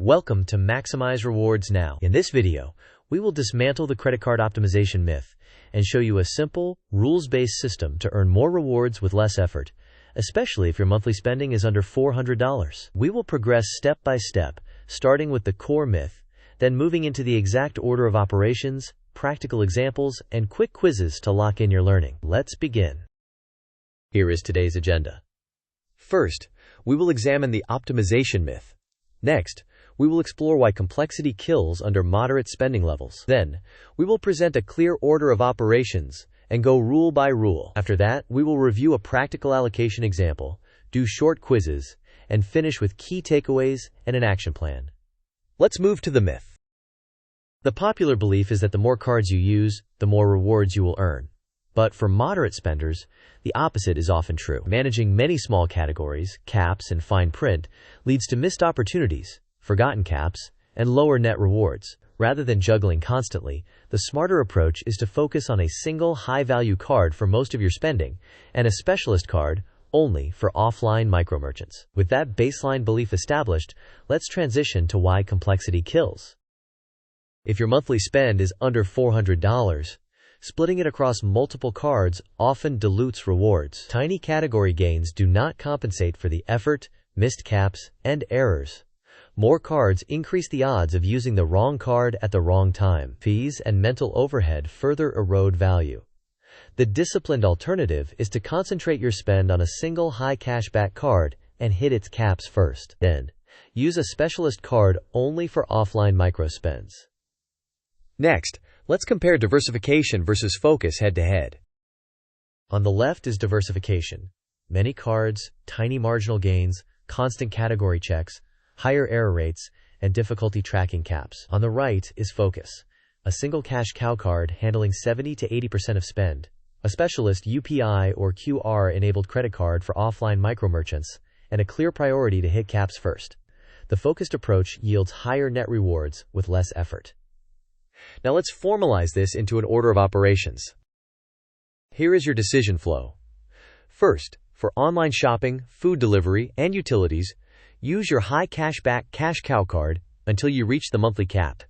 Welcome to Maximize Rewards Now. In this video, we will dismantle the credit card optimization myth and show you a simple, rules-based system to earn more rewards with less effort, especially if your monthly spending is under $400. We will progress step by step, starting with the core myth, then moving into the exact order of operations, practical examples, and quick quizzes to lock in your learning. Let's begin. Here is today's agenda. First, we will examine the optimization myth. Next, we will explore why complexity kills under moderate spending levels. Then, we will present a clear order of operations and go rule by rule. After that, we will review a practical allocation example, do short quizzes, and finish with key takeaways and an action plan. Let's move to the myth. The popular belief is that the more cards you use, the more rewards you will earn. But for moderate spenders, the opposite is often true. Managing many small categories, caps, and fine print leads to missed opportunities, forgotten caps, and lower net rewards. Rather than juggling constantly, the smarter approach is to focus on a single high-value card for most of your spending and a specialist card only for offline micro-merchants. With that baseline belief established, let's transition to why complexity kills. If your monthly spend is under $400, splitting it across multiple cards often dilutes rewards. Tiny category gains do not compensate for the effort, missed caps, and errors. More cards increase the odds of using the wrong card at the wrong time. Fees and mental overhead further erode value. The disciplined alternative is to concentrate your spend on a single high-cashback card and hit its caps first. Then, use a specialist card only for offline micro-spends. Next, let's compare diversification versus focus head-to-head. On the left is diversification. Many cards, tiny marginal gains, constant category checks, higher error rates, and difficulty tracking caps. On the right is focus. A single cash cow card handling 70 to 80% of spend. A specialist UPI or QR-enabled credit card for offline micro-merchants, and a clear priority to hit caps first. The focused approach yields higher net rewards with less effort. Now let's formalize this into an order of operations. Here is your decision flow. First, for online shopping, food delivery, and utilities, use your high-cashback cash cow card until you reach the monthly cap.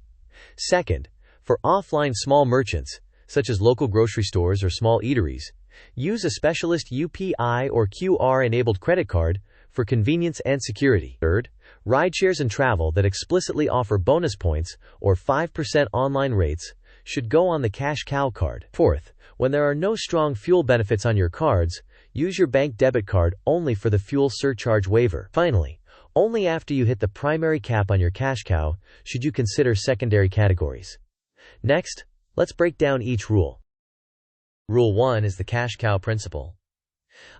Second, for offline small merchants, such as local grocery stores or small eateries, use a specialist UPI or QR-enabled credit card for convenience and security. Third, rideshares and travel that explicitly offer bonus points or 5% online rates should go on the cash cow card. Fourth, when there are no strong fuel benefits on your cards, use your bank debit card only for the fuel surcharge waiver. Finally, only after you hit the primary cap on your cash cow should you consider secondary categories. Next, let's break down each rule. Rule 1 is the cash cow principle.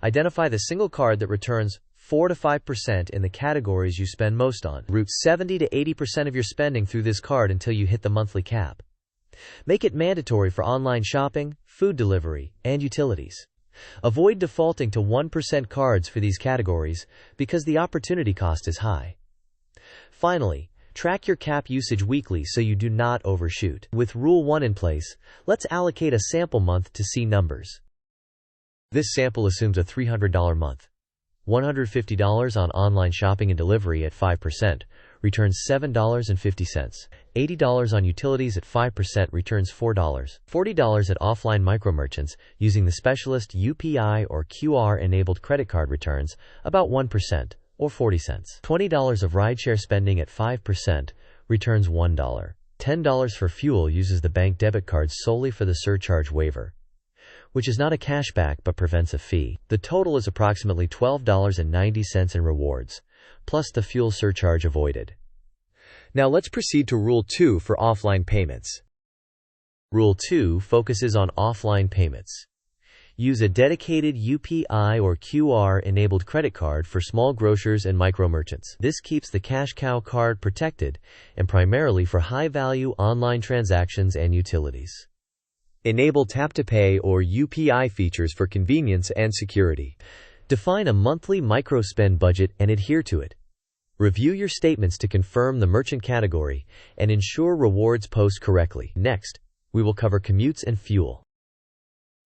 Identify the single card that returns 4 to 5% in the categories you spend most on. Route 70 to 80% of your spending through this card until you hit the monthly cap. Make it mandatory for online shopping, food delivery, and utilities. Avoid defaulting to 1% cards for these categories because the opportunity cost is high. Finally, track your cap usage weekly so you do not overshoot. With Rule 1 in place, let's allocate a sample month to see numbers. This sample assumes a $300 month. $150 on online shopping and delivery at 5% returns $7.50. $80 on utilities at 5% returns $4. $40 at offline micro-merchants using the specialist UPI or QR-enabled credit card returns about 1% or 40 cents. $20 of rideshare spending at 5% returns $1. $10 for fuel uses the bank debit card solely for the surcharge waiver, which is not a cashback but prevents a fee. The total is approximately $12.90 in rewards, plus the fuel surcharge avoided. Now let's proceed to Rule 2 for offline payments. Rule 2 focuses on offline payments. Use a dedicated UPI or QR-enabled credit card for small grocers and micro-merchants. This keeps the cash cow card protected and primarily for high-value online transactions and utilities. Enable tap-to-pay or UPI features for convenience and security. Define a monthly micro-spend budget and adhere to it. Review your statements to confirm the merchant category and ensure rewards post correctly. Next, we will cover commutes and fuel.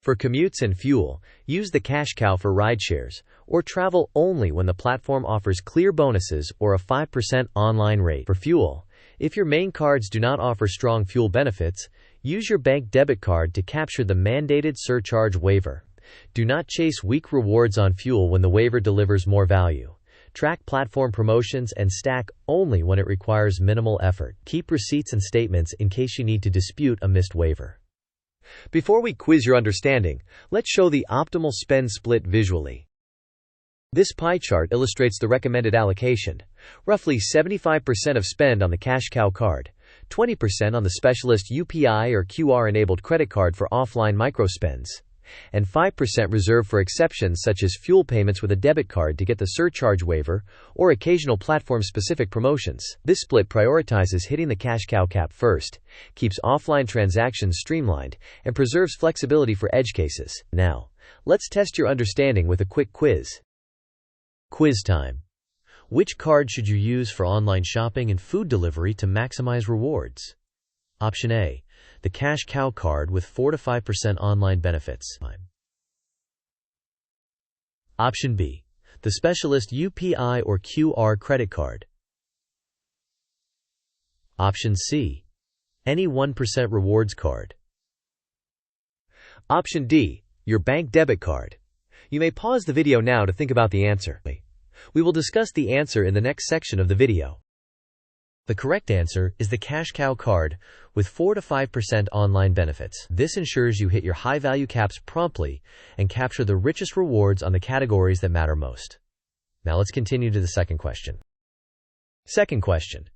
For commutes and fuel, use the cash cow for rideshares, or travel only when the platform offers clear bonuses or a 5% online rate. For fuel, if your main cards do not offer strong fuel benefits, use your bank debit card to capture the mandated surcharge waiver. Do not chase weak rewards on fuel when the waiver delivers more value. Track platform promotions and stack only when it requires minimal effort. Keep receipts and statements in case you need to dispute a missed waiver. Before we quiz your understanding, let's show the optimal spend split visually. This pie chart illustrates the recommended allocation. Roughly 75% of spend on the cash cow card, 20% on the specialist UPI or QR-enabled credit card for offline microspends, and 5% reserved for exceptions such as fuel payments with a debit card to get the surcharge waiver or occasional platform-specific promotions. This split prioritizes hitting the cash cow cap first, keeps offline transactions streamlined, and preserves flexibility for edge cases. Now, let's test your understanding with a quick quiz. Quiz time. Which card should you use for online shopping and food delivery to maximize rewards? Option A, the cash cow card with 4 to 5% online benefits. Option B, the specialist UPI or QR credit card. Option C, any 1% rewards card. Option D, your bank debit card. You may pause the video now to think about the answer. We will discuss the answer in the next section of the video. The correct answer is the cash cow card with 4 to 5% online benefits. This ensures you hit your high-value caps promptly and capture the richest rewards on the categories that matter most. Now let's continue to the second question. Second question.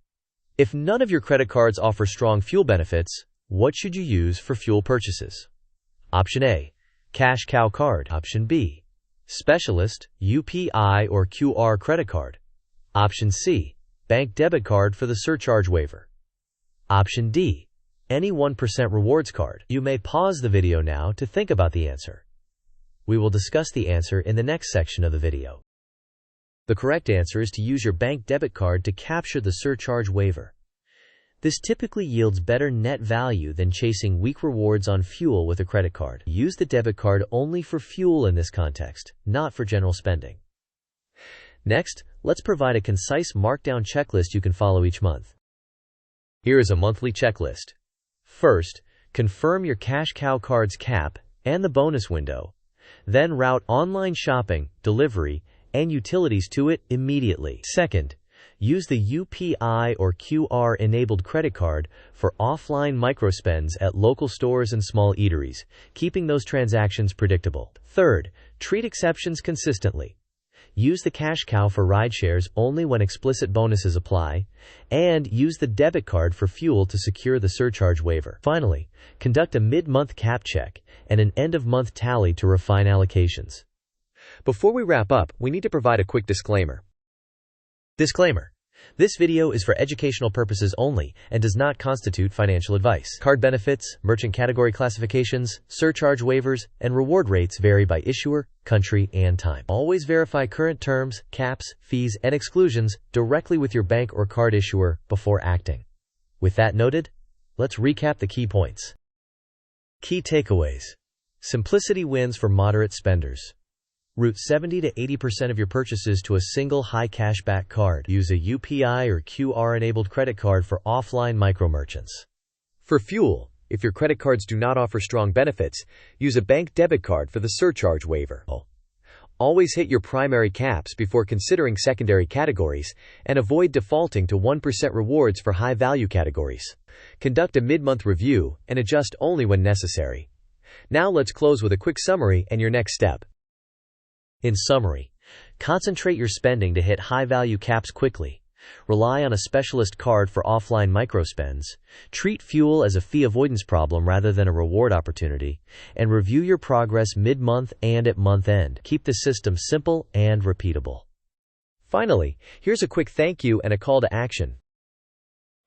If none of your credit cards offer strong fuel benefits, what should you use for fuel purchases? Option A, cash cow card. Option B, specialist, UPI or QR credit card. Option C, bank debit card for the surcharge waiver. Option D, any 1% rewards card. You may pause the video now to think about the answer. We will discuss the answer in the next section of the video. The correct answer is to use your bank debit card to capture the surcharge waiver. This typically yields better net value than chasing weak rewards on fuel with a credit card. Use the debit card only for fuel in this context, not for general spending. Next, let's provide a concise markdown checklist you can follow each month. Here is a monthly checklist. First, confirm your cash cow card's cap and the bonus window. Then route online shopping, delivery, and utilities to it immediately. Second, use the UPI or QR-enabled credit card for offline microspends at local stores and small eateries, keeping those transactions predictable. Third, treat exceptions consistently. Use the cash cow for rideshares only when explicit bonuses apply, and use the debit card for fuel to secure the surcharge waiver. Finally, conduct a mid-month cap check and an end-of-month tally to refine allocations. Before we wrap up, we need to provide a quick disclaimer. Disclaimer. This video is for educational purposes only and does not constitute financial advice. Card benefits, merchant category classifications, surcharge waivers, and reward rates vary by issuer, country, and time. Always verify current terms, caps, fees, and exclusions directly with your bank or card issuer before acting. With that noted, let's recap the key points. Key takeaways. Simplicity wins for moderate spenders. Route 70 to 80% of your purchases to a single high-cashback card. Use a UPI or QR-enabled credit card for offline micro-merchants. For fuel, if your credit cards do not offer strong benefits, use a bank debit card for the surcharge waiver. Always hit your primary caps before considering secondary categories, and avoid defaulting to 1% rewards for high-value categories. Conduct a mid-month review and adjust only when necessary. Now let's close with a quick summary and your next step. In summary, concentrate your spending to hit high-value caps quickly. Rely on a specialist card for offline microspends. Treat fuel as a fee avoidance problem rather than a reward opportunity. And review your progress mid-month and at month-end. Keep the system simple and repeatable. Finally, here's a quick thank you and a call to action.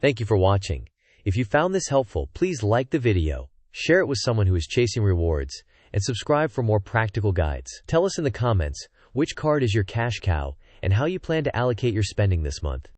Thank you for watching. If you found this helpful, please like the video, share it with someone who is chasing rewards, and subscribe for more practical guides. Tell us in the comments which card is your cash cow and how you plan to allocate your spending this month.